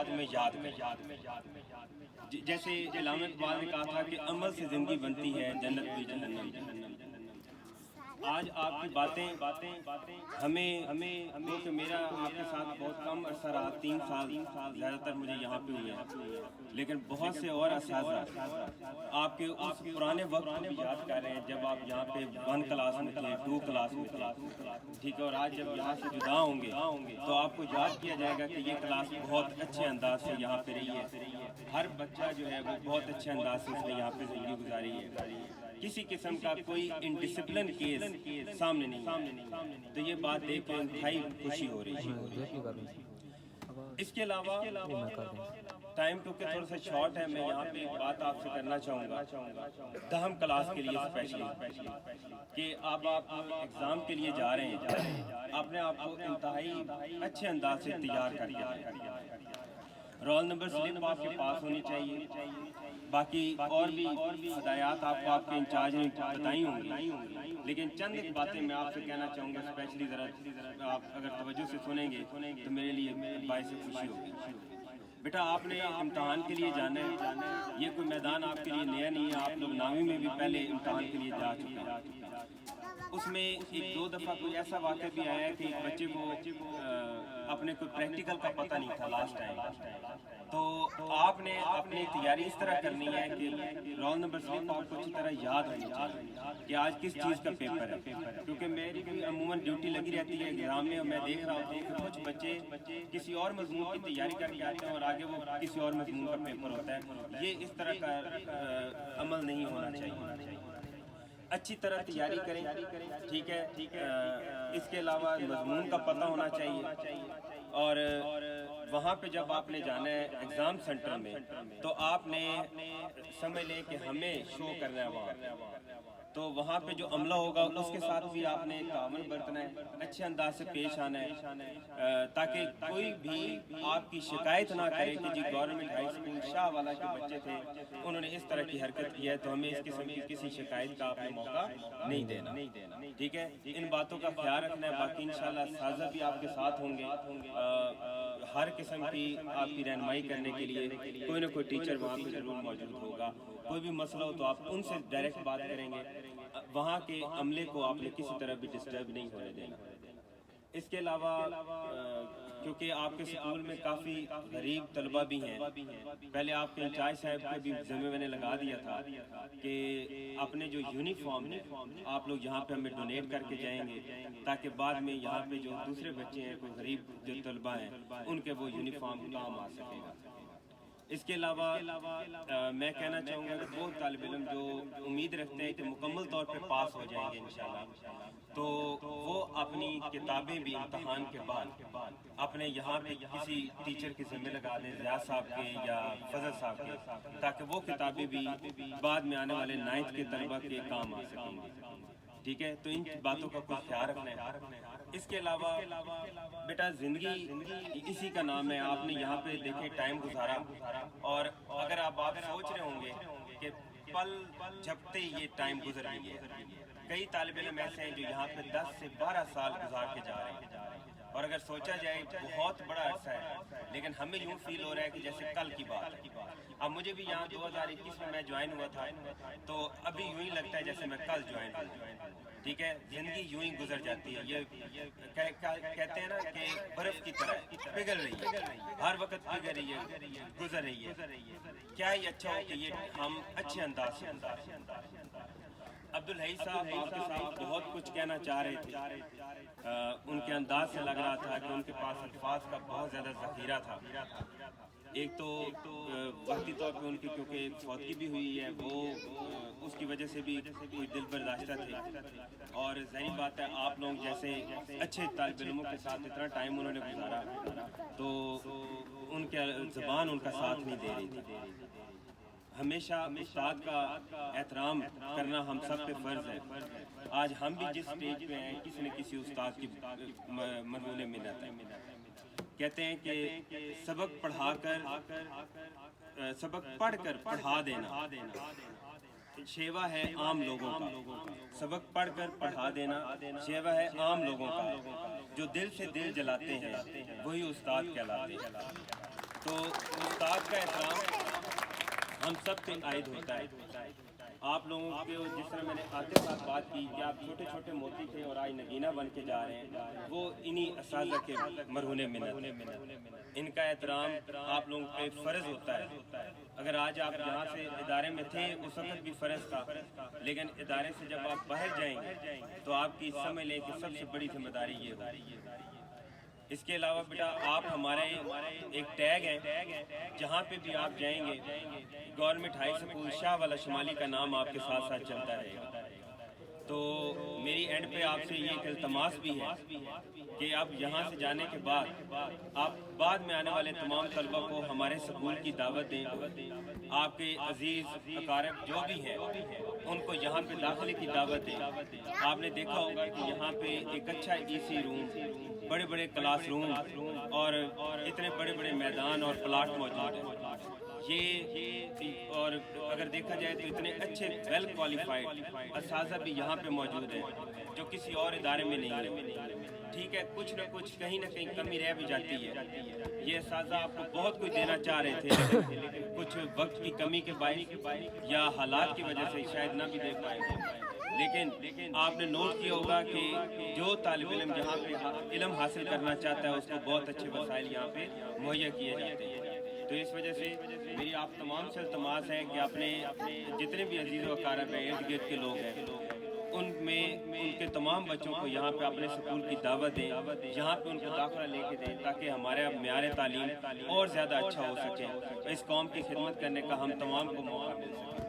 یاد میں جیسے علامہ اقبال نے کہا تھا کہ عمل سے زندگی بنتی ہے، جنت بھی جہنم۔ آج آپ کی باتیں ہمیں کہ میرا آپ کے ساتھ بہت کم عرصہ رہا، 3 سال زیادہ تر مجھے یہاں پہ ہوئے ہیں، لیکن بہت سے اور اساتذہ آپ کے اس پرانے وقت کو بھی یاد کر رہے ہیں جب آپ یہاں پہ 1 کلاس میں تھے، 2 کلاس میں تھے، ٹھیک ہے، اور آج جب یہاں سے جدا ہوں گے تو آپ کو یاد کیا جائے گا کہ یہ کلاس بہت اچھے انداز سے یہاں پہ رہی ہے، ہر بچہ جو ہے وہ بہت اچھے انداز سے اس نے یہاں پہ زندگی گزاری ہے، کسی قسم کا کوئی انڈسپلن کیس سامنے نہیں، تو یہ بات دیکھ کے انتہائی خوشی ہو رہی ہے۔ اس کے علاوہ ٹائم کیونکہ تھوڑا سا شارٹ ہے، میں یہاں پہ ایک بات آپ سے کرنا چاہوں گا 10 کلاس کے لیے اسپیشلی، کہ آپ ایگزام کے لیے جا رہے ہیں، اپنے آپ کو انتہائی اچھے انداز سے تیار کر کے رول نمبر سلپ آپ کے پاس ہونی چاہیے، باقی اور بھی ہدایات آپ کو آپ کے انچارج نے بتائی ہوں گی، لیکن چند ایک باتیں میں آپ سے کہنا چاہوں گا، اسپیشلی ذرا آپ اگر توجہ سے سنیں گے تو میرے لیے باعث خوشی ہوگی۔ بیٹا آپ نے امتحان کے لیے جانا ہے، یہ کوئی میدان آپ کے لیے نیا نہیں ہے، آپ لوگ 9ویں میں بھی پہلے امتحان کے لیے جا چکے ہیں، اس میں 1-2 دفعہ کوئی ایسا واقعہ بھی آیا ہے کہ ایک بچے کو اپنے کوئی پریکٹیکل کا پتہ نہیں تھا لاسٹ ٹائم، تو آپ نے اپنی تیاری اس طرح کرنی ہے کہ رول نمبر سلپ آپ کو اچھی طرح یاد ہونی چاہیے کہ آج کس چیز کا پیپر ہے، کیونکہ میری بھی عموماً ڈیوٹی لگی رہتی ہے ایگزام میں، اور میں دیکھ رہا ہوتا ہوں کہ کچھ بچے کسی اور مضمون کی تیاری کر کے آتے ہیں اور آگے وہ کسی اور مضمون کا پیپر ہوتا ہے، یہ اس طرح کا عمل نہیں ہونا چاہیے، اچھی طرح تیاری کریں، ٹھیک ہے، اس کے علاوہ مضمون کا پتہ ہونا چاہیے، اور وہاں پہ جب آپ نے جانا ہے ایگزام سینٹر میں تو آپ نے سمجھ لیں کہ ہمیں شو کرنا ہے وہاں، تو وہاں پہ جو عملہ ہوگا اس کے ساتھ بھی آپ نے تعاون برتنا ہے، اچھے انداز سے پیش آنا ہے، تاکہ کوئی بھی آپ کی شکایت نہ کرے کہ جی گورنمنٹ ہائی اسکول شاہ والا کے بچے تھے، انہوں نے اس طرح کی حرکت کی ہے، تو ہمیں اس قسم کی کسی شکایت کا آپ نے موقع نہیں دینا، ٹھیک ہے، ان باتوں کا خیال رکھنا ہے۔ باقی انشاءاللہ اساتذہ بھی آپ کے ساتھ ہوں گے، ہر قسم کی آپ کی رہنمائی کرنے کے لیے کوئی نہ کوئی ٹیچر وہاں پہ ضرور موجود ہوگا، کوئی بھی مسئلہ ہو تو آپ ان سے ڈائریکٹ بات کریں گے، وہاں کے عملے کو آپ نے کسی طرح بھی ڈسٹرب نہیں ہونے دینا۔ اس کے علاوہ کیونکہ آپ کے اسکول میں کافی غریب طلبہ بھی ہیں، پہلے آپ کے انچارج صاحب کے بھی ذمہ میں نے لگا دیا تھا کہ اپنے جو یونیفارم ہے آپ لوگ یہاں پہ ہمیں ڈونیٹ کر کے جائیں گے، تاکہ بعد میں یہاں پہ جو دوسرے بچے ہیں کوئی غریب جو طلبہ ہیں ان کے وہ یونیفارم کام آ سکے گا۔ اس کے علاوہ میں کہنا چاہوں گا کہ وہ طالب علم جو امید رکھتے ہیں کہ مکمل طور پہ پاس ہو جائیں گے انشاءاللہ، تو وہ اپنی کتابیں بھی امتحان کے بعد اپنے یہاں پہ کسی ٹیچر کے ذمہ لگا دیں، ریاض صاحب کے یا فضل صاحب کے، تاکہ وہ کتابیں بھی بعد میں آنے والے 9th کے طلبہ کے کام آ سکیں گے، ٹھیک ہے، تو ان باتوں کا کوئی خیال رکھنا ہے۔ اس کے علاوہ بیٹا زندگی اسی کا نام ہے، آپ نے یہاں پہ دیکھیں ٹائم گزارا، اور اگر آپ سوچ رہے ہوں گے کہ پل جھپتے یہ ٹائم گزر گئی ہے، کئی طالب علم ایسے ہیں جو یہاں پہ 10 سے 12 سال گزار کے جا رہے ہیں، اور اگر سوچا جائے بہت بڑا عرصہ ہے، لیکن ہمیں یوں فیل ہو رہا ہے کہ جیسے کل کی بات ہے۔ اب مجھے بھی یہاں 2021 میں جوائن ہوا تھا، تو ابھی یوں ہی لگتا ہے جیسے میں کل جوائن ہوا، ٹھیک ہے، زندگی یوں ہی گزر جاتی ہے، یہ کہتے ہیں نا کہ برف کی طرح پگھل رہی ہے، ہر وقت پگھل رہی ہے، گزر رہی ہے، کیا ہی اچھا ہو کہ یہ ہم اچھے انداز سے گزاریں۔ عبدالحی صاحب آپ کے ساتھ بہت کچھ کہنا چاہ رہے تھے، ان کے انداز سے لگ رہا تھا کہ ان کے پاس الفاظ کا بہت زیادہ ذخیرہ تھا، ایک تو وقتی طور پہ ان کی کیونکہ فوتگی بھی ہوئی ہے، وہ اس کی وجہ سے بھی کوئی دل برداشتہ تھے، اور ظاہری بات ہے آپ لوگ جیسے اچھے طالب علموں کے ساتھ اتنا ٹائم انہوں نے گزارا تو ان کے زبان ان کا ساتھ نہیں دے رہی تھی۔ ہمیشہ استاد کا احترام کرنا ہم سب پہ فرض ہے، آج ہم بھی جس سٹیج پہ ہیں کسی نہ کسی استاد کی مرہون منت ہے۔ کہتے ہیں کہ سبق پڑھ کر پڑھا دینا شیوا ہے عام لوگوں کا، سبق پڑھ کر پڑھا دینا شیوا ہے عام لوگوں کا، جو دل سے دل جلاتے ہیں وہی استاد کہلاتے ہیں۔ تو استاد کا احترام ہم سب پہ عائد ہوتا ہے. آپ لوگوں کے جس طرح میں نے آپ کے ساتھ بات کی کہ آپ چھوٹے چھوٹے موتی تھے اور آج نگینہ بن کے جا رہے ہیں، وہ انہی اساتذہ کے مرہون منت. ان کا احترام آپ لوگوں پہ فرض ہوتا ہے. اگر آج آپ یہاں سے ادارے میں تھے اس وقت بھی فرض تھا، لیکن ادارے سے جب آپ باہر جائیں گے تو آپ کی سمجھ لیں کہ سب سے بڑی ذمہ داری یہ ہوگی. اس کے علاوہ بیٹا آپ ہمارے ایک ٹیگ ہیں، جہاں پہ بھی آپ جائیں گے گورنمنٹ ہائی سکول شاہ والا شمالی کا نام آپ کے ساتھ ساتھ چلتا رہے گا. تو میری اینڈ پہ آپ سے یہ التماس بھی ہے کہ اب یہاں سے جانے کے بعد آپ بعد میں آنے والے تمام طلبہ کو ہمارے سکول کی دعوت دیں. آپ کے عزیز اقارب جو بھی ہیں ان کو یہاں پہ داخلے کی دعوت دیں. آپ نے دیکھا ہوگا کہ یہاں پہ ایک اچھا EC روم، بڑے بڑے کلاس روم اور اتنے بڑے بڑے میدان اور پلاٹ موجود ہیں. یہ اور اگر دیکھا جائے تو اتنے اچھے ویل کوالیفائڈ اساتذہ بھی یہاں پہ موجود ہیں جو کسی اور ادارے میں نہیں ہیں. ٹھیک ہے، کچھ نہ کچھ کہیں نہ کہیں کمی رہ بھی جاتی ہے. یہ اساتذہ آپ کو بہت کچھ دینا چاہ رہے تھے، لیکن کچھ وقت کی کمی کے باعث یا حالات کی وجہ سے شاید نہ بھی دے پائے. لیکن آپ نے نوٹ کیا ہوگا کہ جو طالب علم یہاں پہ علم حاصل کرنا چاہتا ہے اس کو بہت اچھے وسائل یہاں پہ مہیا کیے جاتے ہیں. تو اس وجہ سے میری آپ تمام سے التماس ہے کہ اپنے جتنے بھی عزیز و اقارب ہیں، ارد گرد کے لوگ ہیں، ان میں ان کے تمام بچوں کو یہاں پہ اپنے سکول کی دعوت دیں، یہاں پہ ان کو داخلہ لے کے دیں تاکہ ہمارے معیار تعلیم اور زیادہ اچھا ہو سکے. اس قوم کی خدمت کرنے کا ہم تمام کو موقع مل سکے.